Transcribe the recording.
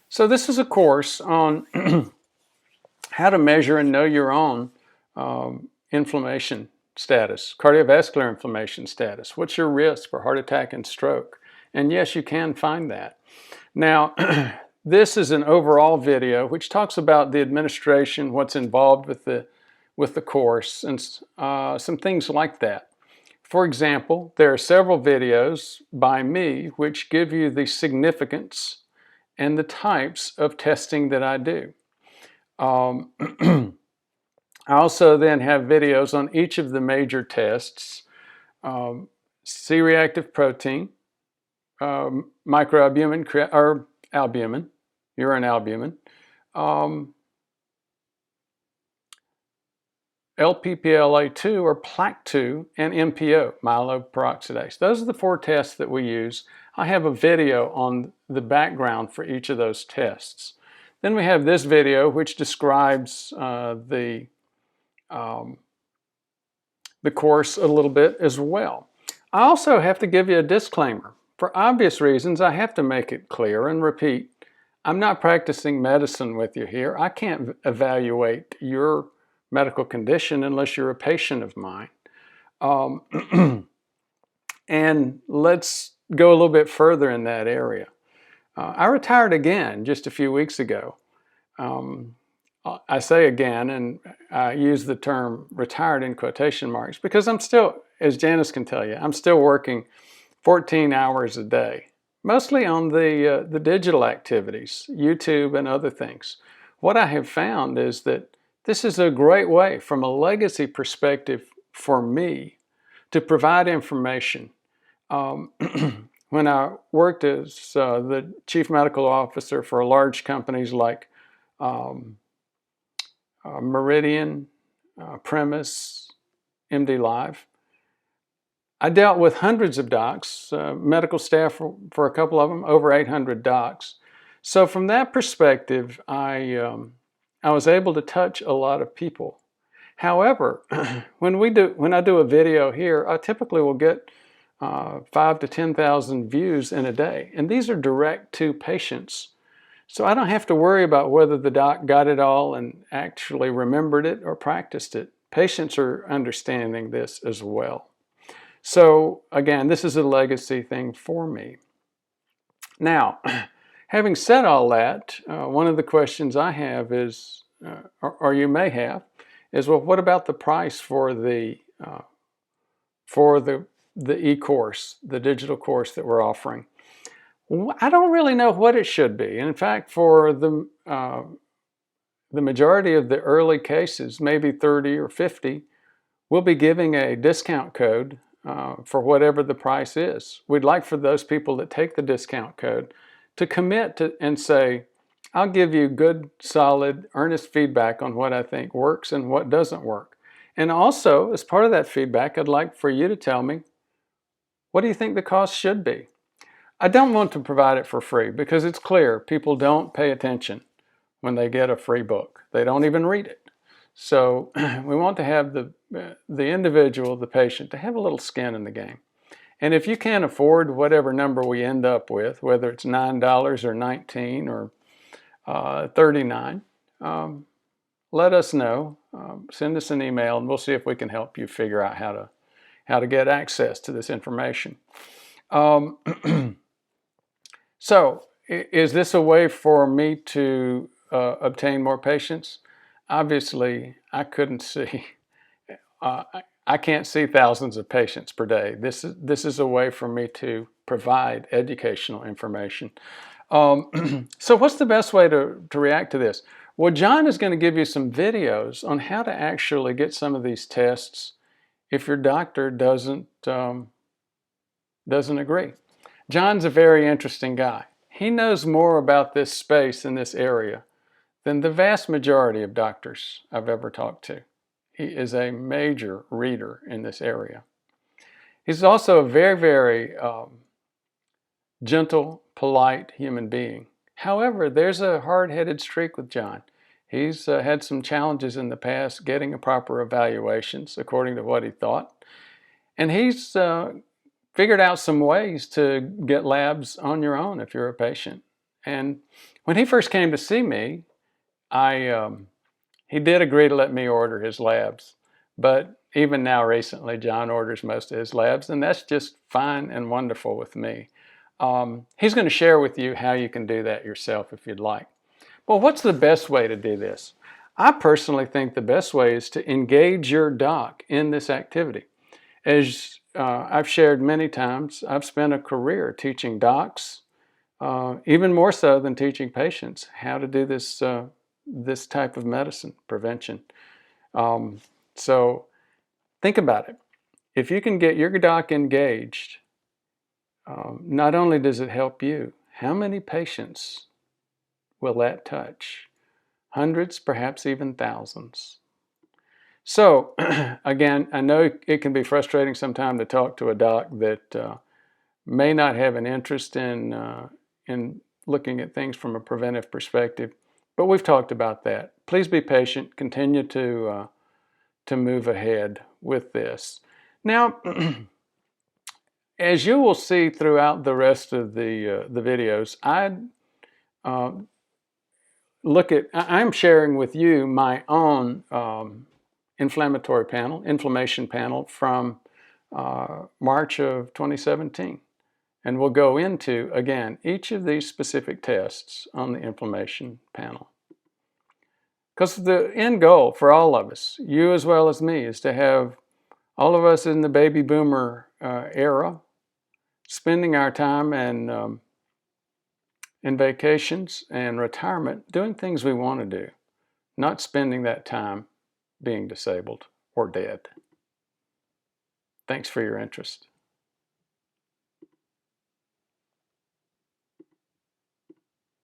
So this is a course on how to measure and know your own inflammation status, cardiovascular inflammation status. What's your risk for heart attack and stroke? And yes, you can find that. Now, this is an overall video which talks about the administration, what's involved with the course, and some things like that. For example, there are several videos by me which give you the significance and the types of testing that I do. I also then have videos on each of the major tests, C-reactive protein, microalbumin, or albumin, urine albumin, LPPLA2 or plaque2, and MPO, myeloperoxidase. Those are the 4 tests that we use. I have a video on the background for each of those tests. Then we have this video which describes the course a little bit as well. I also have to give you a disclaimer. For obvious reasons, I have to make it clear and repeat, I'm not practicing medicine with you here. I can't evaluate your medical condition unless you're a patient of mine. And let's go a little bit further in that area. I retired again just a few weeks ago. I say again, and I use the term retired in quotation marks, because I'm still, as Janice can tell you, I'm still working 14 hours a day, mostly on the digital activities, YouTube and other things. What I have found is that this is a great way, from a legacy perspective for me, to provide information. When I worked as the chief medical officer for large companies like Meridian, Premise, MDLIVE, I dealt with hundreds of docs, medical staff for a couple of them, over 800 docs. So from that perspective, I was able to touch a lot of people. However, when I do a video here, I typically will get 5,000 to 10,000 views in a day, and these are direct to patients. So I don't have to worry about whether the doc got it all and actually remembered it or practiced it. Patients are understanding this as well. So again, this is a legacy thing for me. Now, having said all that, one of the questions I have is, or you may have, is, well, what about the price for the e-course, the digital course that we're offering? I don't really know what it should be. In fact, for the majority of the early cases, maybe 30 or 50, we'll be giving a discount code for whatever the price is. We'd like for those people that take the discount code to commit to and say, I'll give you good, solid, earnest feedback on what I think works and what doesn't work. And also, as part of that feedback, I'd like for you to tell me, what do you think the cost should be? I don't want to provide it for free because it's clear people don't pay attention when they get a free book. They don't even read it. So we want to have the individual, the patient, to have a little skin in the game. And if you can't afford whatever number we end up with, whether it's $9 or $19 or $39, let us know. Send us an email, and we'll see if we can help you figure out how to get access to this information. So, is this a way for me to obtain more patients? Obviously, I couldn't see. I can't see thousands of patients per day. This is a way for me to provide educational information. So what's the best way to react to this? Well, John is going to give you some videos on how to actually get some of these tests if your doctor doesn't agree. John's a very interesting guy. He knows more about this space in this area than the vast majority of doctors I've ever talked to. He is a major reader in this area. He's also a very, very gentle, polite human being. However, there's a hard-headed streak with John. He's had some challenges in the past getting a proper evaluations according to what he thought. And he's figured out some ways to get labs on your own if you're a patient. And When he first came to see me, he did agree to let me order his labs. But even now, recently, John orders most of his labs, and that's just fine and wonderful with me. He's going to share with you how you can do that yourself if you'd like. Well, what's the best way to do this? I personally think the best way is to engage your doc in this activity. As I've shared many times, I've spent a career teaching docs, even more so than teaching patients, how to do this, this type of medicine, prevention. So think about it. If you can get your doc engaged, not only does it help you, how many patients will that touch? Hundreds, perhaps even thousands. So again, I know it can be frustrating sometimes to talk to a doc that may not have an interest in looking at things from a preventive perspective, but we've talked about that. Please be patient. Continue to move ahead with this. Now, as you will see throughout the rest of the videos, I'm sharing with you my own inflammation panel from March of 2017. And we'll go into, again, each of these specific tests on the inflammation panel. Because the end goal for all of us, you as well as me, is to have all of us in the baby boomer era spending our time and in vacations and retirement doing things we want to do, not spending that time being disabled or dead. Thanks for your interest.